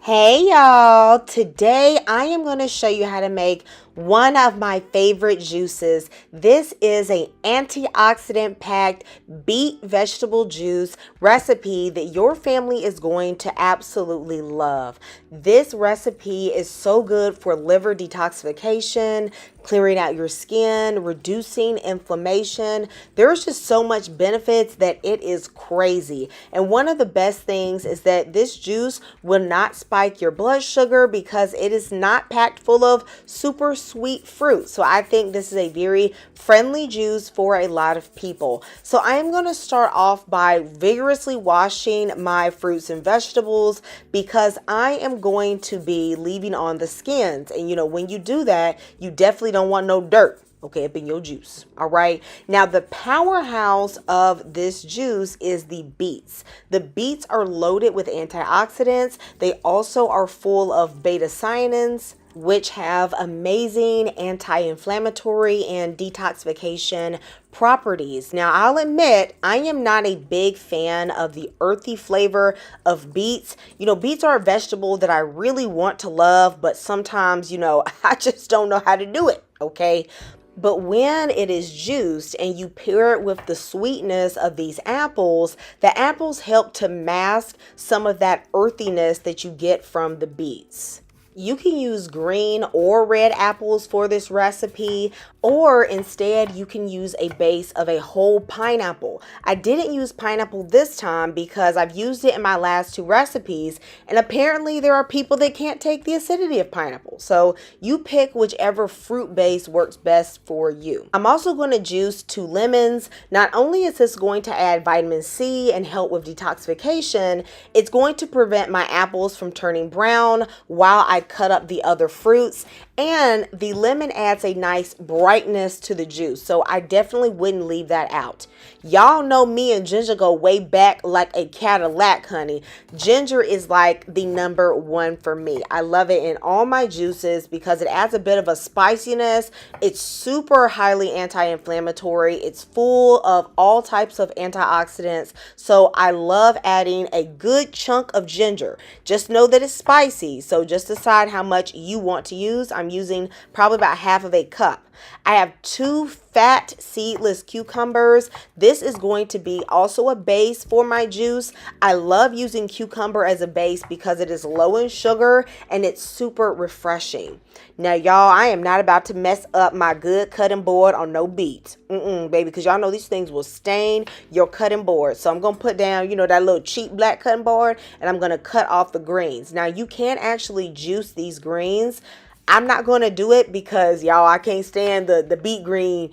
Hey y'all, today I am going to show you how to make one of my favorite juices. This is an antioxidant packed beet vegetable juice recipe that your family is going to absolutely love. This recipe is so good for liver detoxification, clearing out your skin, reducing inflammation. There's just so much benefits that it is crazy. And one of the best things is that this juice will not spike your blood sugar because it is not packed full of super sweet fruit. So I think this is a very friendly juice for a lot of people. So I am going to start off by vigorously washing my fruits and vegetables because I am going to be leaving on the skins. And when you do that, you definitely don't want no dirt up in your juice. All right. Now, the powerhouse of this juice is the beets. The beets are loaded with antioxidants. They also are full of beta-cyanins, which have amazing anti-inflammatory and detoxification properties. Now, I'll admit, I am not a big fan of the earthy flavor of beets. Beets are a vegetable that I really want to love, but sometimes, I just don't know how to do it. Okay. But when it is juiced and you pair it with the sweetness of these apples, the apples help to mask some of that earthiness that you get from the beets. You can use green or red apples for this recipe, or instead you can use a base of a whole pineapple. I didn't use pineapple this time because I've used it in my last two recipes, and apparently there are people that can't take the acidity of pineapple. So you pick whichever fruit base works best for you. I'm also going to juice 2 lemons. Not only is this going to add vitamin C and help with detoxification, it's going to prevent my apples from turning brown while I cut up the other fruits, and the lemon adds a nice brightness to the juice, so I definitely wouldn't leave that out. Y'all know me and ginger go way back like a Cadillac, honey. Ginger is like the number one for me. I love it in all my juices because it adds a bit of a spiciness. It's super highly anti-inflammatory. It's full of all types of antioxidants, so I love adding a good chunk of ginger. Just know that it's spicy, so just decide how much you want to use. I'm using probably about half of a cup. I have 2 fat seedless cucumbers. This is going to be also a base for my juice. I love using cucumber as a base because it is low in sugar and it's super refreshing. Now, y'all, I am not about to mess up my good cutting board on no beet. Baby, because y'all know these things will stain your cutting board. So I'm going to put down, that little cheap black cutting board, and I'm going to cut off the greens. Now, you can actually juice these greens. I'm not going to do it because, y'all, I can't stand the beet green,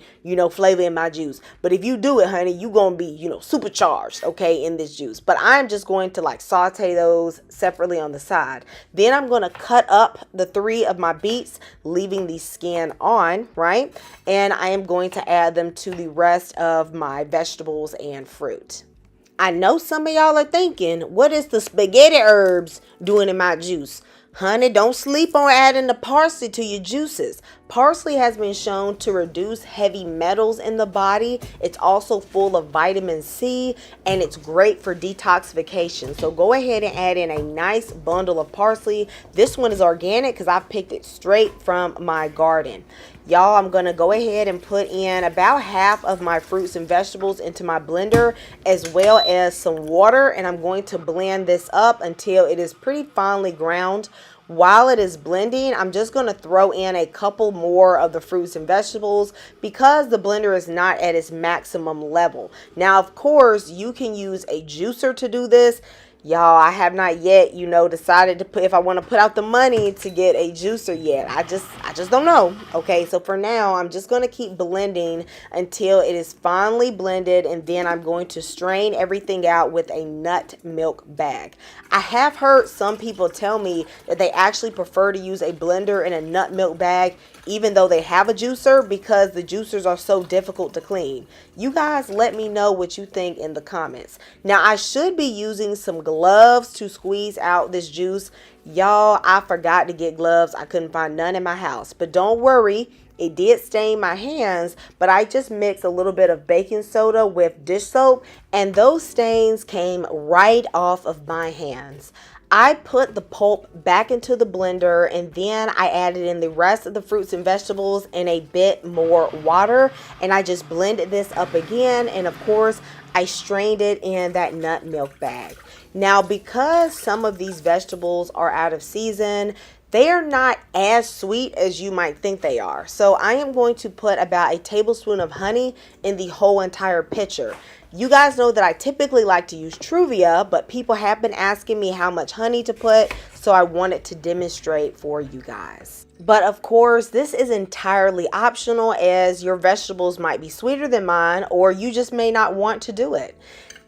flavor in my juice. But if you do it, honey, you going to be, supercharged, in this juice. But I'm just going to saute those separately on the side. Then I'm going to cut up the 3 of my beets, leaving the skin on, right? And I am going to add them to the rest of my vegetables and fruit. I know some of y'all are thinking, what is the spaghetti herbs doing in my juice? Honey, don't sleep on adding the parsley to your juices. Parsley has been shown to reduce heavy metals in the body. It's also full of vitamin C, and it's great for detoxification. So go ahead and add in a nice bundle of parsley. This one is organic because I picked it straight from my garden. Y'all, I'm going to go ahead and put in about half of my fruits and vegetables into my blender, as well as some water, and I'm going to blend this up until it is pretty finely ground. While it is blending, I'm just going to throw in a couple more of the fruits and vegetables because the blender is not at its maximum level. Now, of course, you can use a juicer to do this. Y'all, I have not yet, decided to put if I want to put out the money to get a juicer yet. I just don't know. Okay, so for now, I'm just going to keep blending until it is finely blended, and then I'm going to strain everything out with a nut milk bag. I have heard some people tell me that they actually prefer to use a blender and a nut milk bag even though they have a juicer, because the juicers are so difficult to clean. You guys let me know what you think in the comments. Now, I should be using some gloves to squeeze out this juice. Y'all, I forgot to get gloves. I couldn't find none in my house. But don't worry, it did stain my hands, but I just mixed a little bit of baking soda with dish soap, and those stains came right off of my hands. I put the pulp back into the blender, and then I added in the rest of the fruits and vegetables and a bit more water, and I just blended this up again, and of course I strained it in that nut milk bag. Now, because some of these vegetables are out of season, they are not as sweet as you might think they are. So I am going to put about a tablespoon of honey in the whole entire pitcher. You guys know that I typically like to use Truvia, but people have been asking me how much honey to put, so I wanted to demonstrate for you guys. But of course, this is entirely optional, as your vegetables might be sweeter than mine, or you just may not want to do it.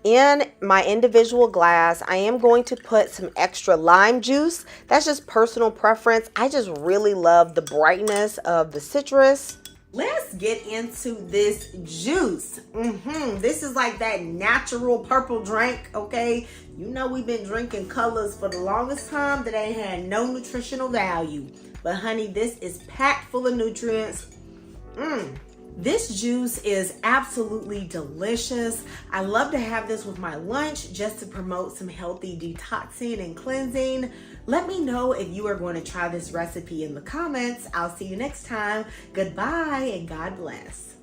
In my individual glass, I am going to put some extra lime juice. That's just personal preference. I just really love the brightness of the citrus. Let's get into this juice. This is like that natural purple drink, okay? You know we've been drinking colors for the longest time that ain't had no nutritional value. But honey, this is packed full of nutrients. This juice is absolutely delicious. I love to have this with my lunch just to promote some healthy detoxing and cleansing. Let me know if you are going to try this recipe in the comments. I'll see you next time. Goodbye and God bless.